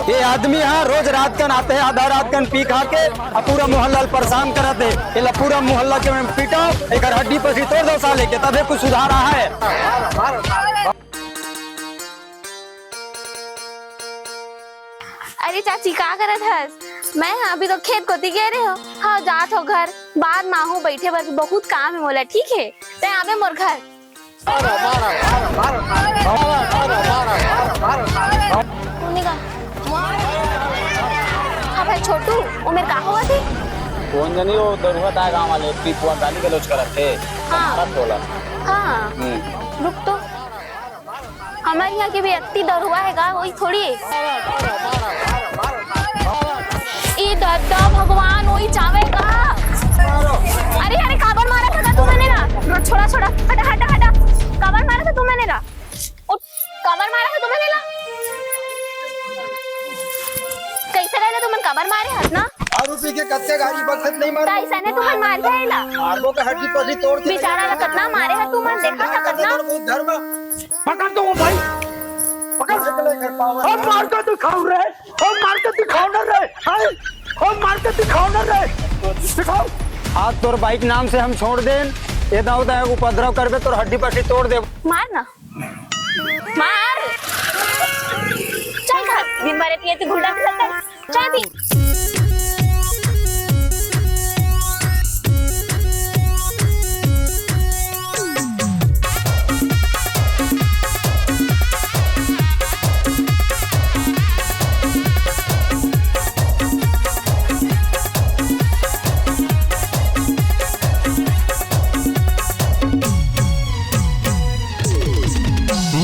ये आदमी यहाँ रोज रात कन आते हैं, आधा रात कन पी खा के पूरा मोहल्ला परेशान कराते। ये पूरा मोहल्ला के में पीटा एक हड्डी पसी तोड़ दो साले के, तबे कुछ सुधार रहा है। अरे चाची का करत हस? मैं अभी तो खेत कोती गए रहे हो। हाँ जात हो घर, बाद ना हो बैठे बर बहुत काम है मोला, ठीक है ते आवे मोर घर। हाँ भाई छोटू उमेर का हुआ थी? कौन जानी वो दरुआ था गांव वाले पीपुआ गाली गलौज करत थे। हाँ तोला हाँ रुक तो, हमारे यहाँ की भी अति दरुआ है गा, वही थोड़ी ई दद्दा भगवान वही चावेगा। अरे अरे काबर मारा था तू मैंने ना, छोड़ा छोड़ा हटा हटा हटा, काबर मारा था तू मैंने ना, काबर मारा था तू मैंने ना, कैसे रहले तू मन काबर मारे हाथ ना? आरोपी के कत्ते गाड़ी बखत नहीं मार, ऐसा ने तू मन मार जाएला, आगो का हड्डी पसी तोड़ के बेचारा कितना मारे है तू मन देखा था कितना। पकड़ दो भाई, पकड़ हम मार के दिखाओ रे, हम मार के दिखाओ ना रे, हम मार के दिखाओ ना रे, दिखाओ। आज तोर बाइक नाम से हम छोड़ दें, ये दाऊ दा उपद्रव करबे तोर हड्डी पसी तोड़ दे। मार ना मार, चल घर दिन भर ये तो घुड़ा फिरता है, चल दी।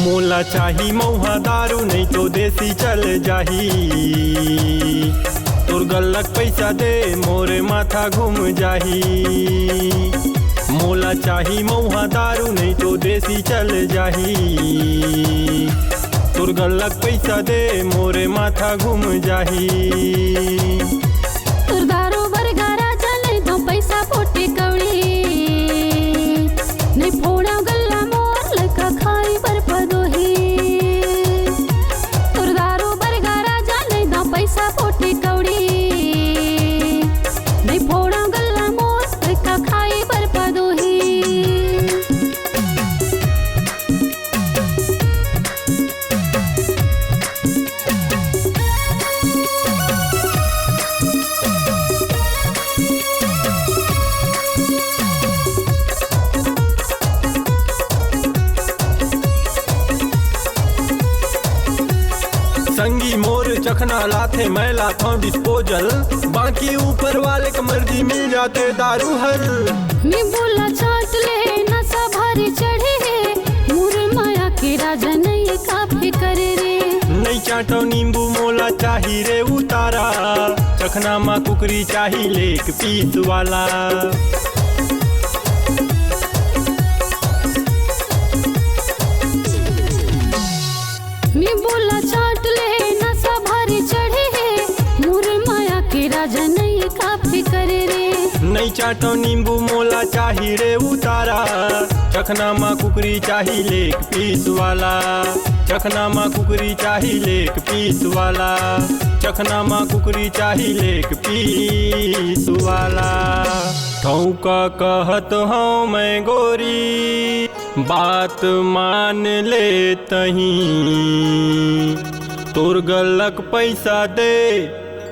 मोला चाही मऊहा दारू नहीं तो देसी चल जाही, तोर गल्लक पैसा दे मोरे माथा घूम जाही। मोला चाही मऊहा दारू नहीं तो देसी चल जाही, तोर गल्लक पैसा दे मोरे माथा घूम जाही। तोर दारू बरगारा चले तो पैसा फोटे कौड़ी, नहीं फोड़ा गल्ला मोर लका खाई पर पदोही। तोर दारू बरगारा चले तो पैसा फोटे कौड़ी, नहीं फोड़ा गल्ला मोर लका खाई पर पदोही। संगी मोर चखना लाथे मैं लाथा डिस्पोजल, बाकी ऊपर वाले की मर्जी मिल जाते दारू हर। मैं बोला चाट ले नशा भारी चढ़े रे, मोर माया के राजा नहीं काफी करे रे। नहीं चाटो नींबू मोला चाही रे उतारा, चखना मा कुकरी चाही लेक पीस वाला। मैं बोला चाट ले नशा भारी चढ़े रे, मोर माया के राजा नहीं काफी करे रे। नहीं चाटो नींबू मोला चाही रे उतारा, चखना मा कुकरी चाही लेक पीस वाला। चखना मा कुकरी चाही लेक पीस वाला, चखना मा कुकरी चाही लेक पीस वाला। ठौका कहत हूँ मैं गोरी, बात मान ले तहीं, तोर गल्लक पैसा दे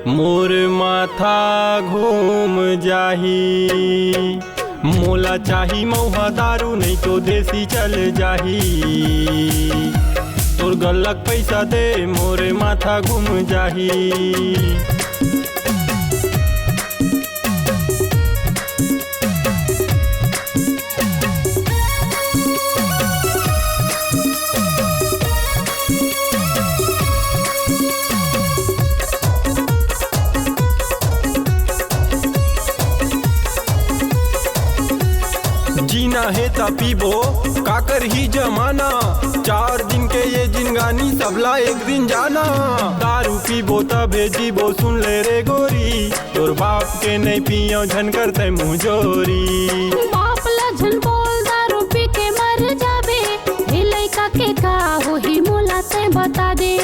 मोर माथा घूम जाही। मोला चाही मऊहा दारू नहीं तो देसी चल जाही, तोर गल्लक पैसा दे मोरे माथा घूम जाही। जीना है ता पीबो काकर ही जमाना, 4 दिन के ये जिनगानी सबला एक दिन जाना। दारू पीबो तबे जीबो सुन ले रे गोरी, तोर बाप के नहीं पियो झन करते मुँह जोरी। बाप ला झन बोल दारू पी के मर जाबे, ए लइका के का होही मोला ते बता दे।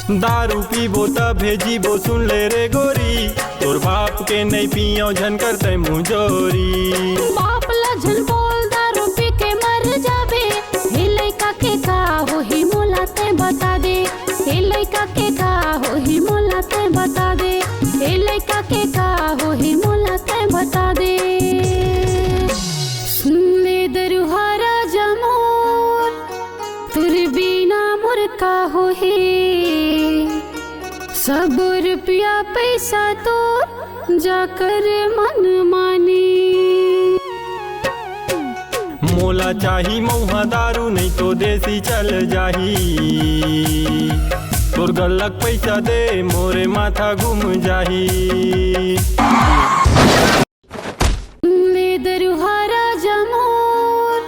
दारू पीबो त भेजीबो सुन ले रे गोरी, तोर बाप के नहीं पियो झन करते मुंजोरी। बाप लजन बोल दारू पी के मर जाबे, हे लइका के का होही मोला ते बता दे, हे लइका के का होही मोला ते बता दे, हे लइका के का होही मोला ते बता दे। सुन ले दरुहारा जमोर, तुर बिना मोर का होही, सब रुपया पैसा तो जाकर मन मानी। मोला चाही मऊहा दारू नहीं तो देसी चल जाही, तोर गल्लक पैसा दे मोरे माथा घूम जाही। ले दरुहारा जमोर,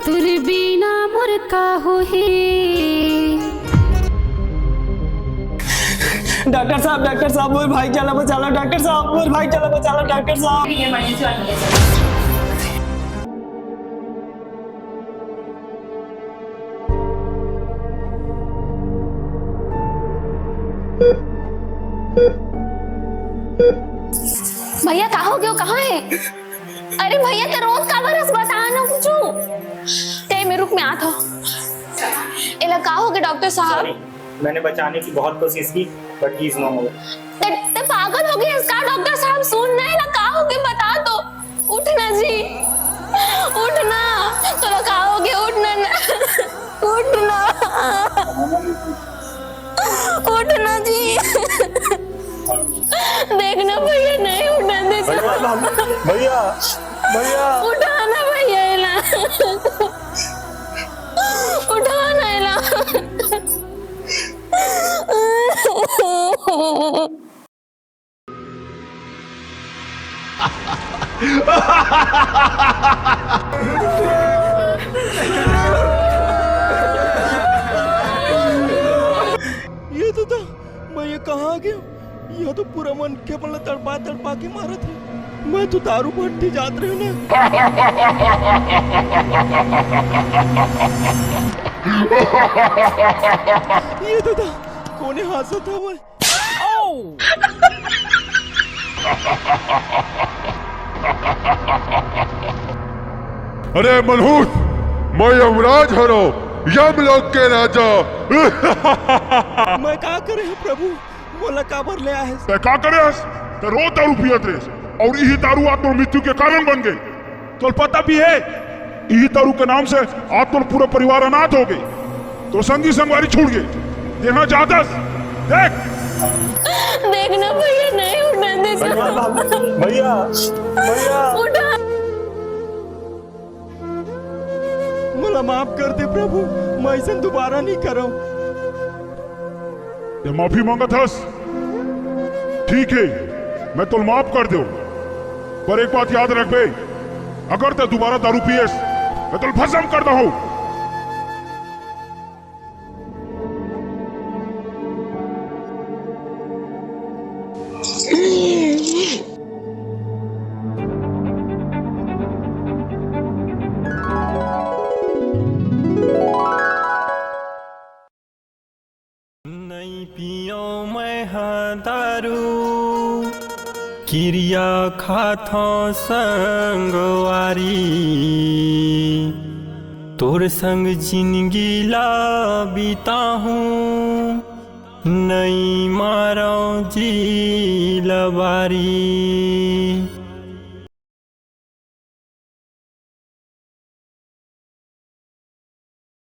तुर बिना मोर का होही। डॉक्टर साहब मोर भाई चला बचाला, डॉक्टर साहब मोर भाई चला बचाला, डॉक्टर साहब। भैया कहाँ हो गयो, कहाँ है? अरे भैया ते रोज का बरस बता ना कुछ ते मेरे रुक में आत हो। एला का हो गया डॉक्टर साहब? मैंने बचाने की बहुत कोशिश की बट ही इज नो मोर। ते पागल हो गए इसका डॉक्टर साहब, सुन ना एला का हो गया बता दो। उठना जी, उठना, तो का हो गया, उठना ना, उठना, उठना जी। देखना भैया नहीं उठा दे, भैया भैया उठाना भैया एला, उठाना एला। ये तो था मैं ये कहाँ आ गया, यह तो पूरा मन के मतलब तड़पा के मारा था। मैं तो दारू भट्टी जात रही ना। ये तो था कोने हासा था मैं। अरे मनहूस, मैं यमराज हरो, यमलोक के राजा। मैं क्या करे प्रभु, मोला काबर ले आए? ते का करे? ते रोज दारू पियत रे और यही दारू आज तोर मृत्यु के कारण बन गई। तो पता भी है यही दारू के नाम से आज तोर पूरा परिवार अनाथ हो गए, तो संगी संगवारी छूट गए। देखना चाहतस? देख देखना भैया नहीं उठा दे, भैया भैया उठा। मोला माफ कर दे प्रभु, मैं ऐसा दोबारा नहीं करूं। ते माफी मांगत हस? ठीक है, मैं तो माफ कर दो, पर एक बात याद रख बे, अगर ते दोबारा दारू पियस मैं तो भस्म कर दो। नहीं पियो मैं हाँ दारू, किरिया खाथो संगवारी, तोर संग जिंदगी ला बीता हूँ, नहीं मारो जी लबारी।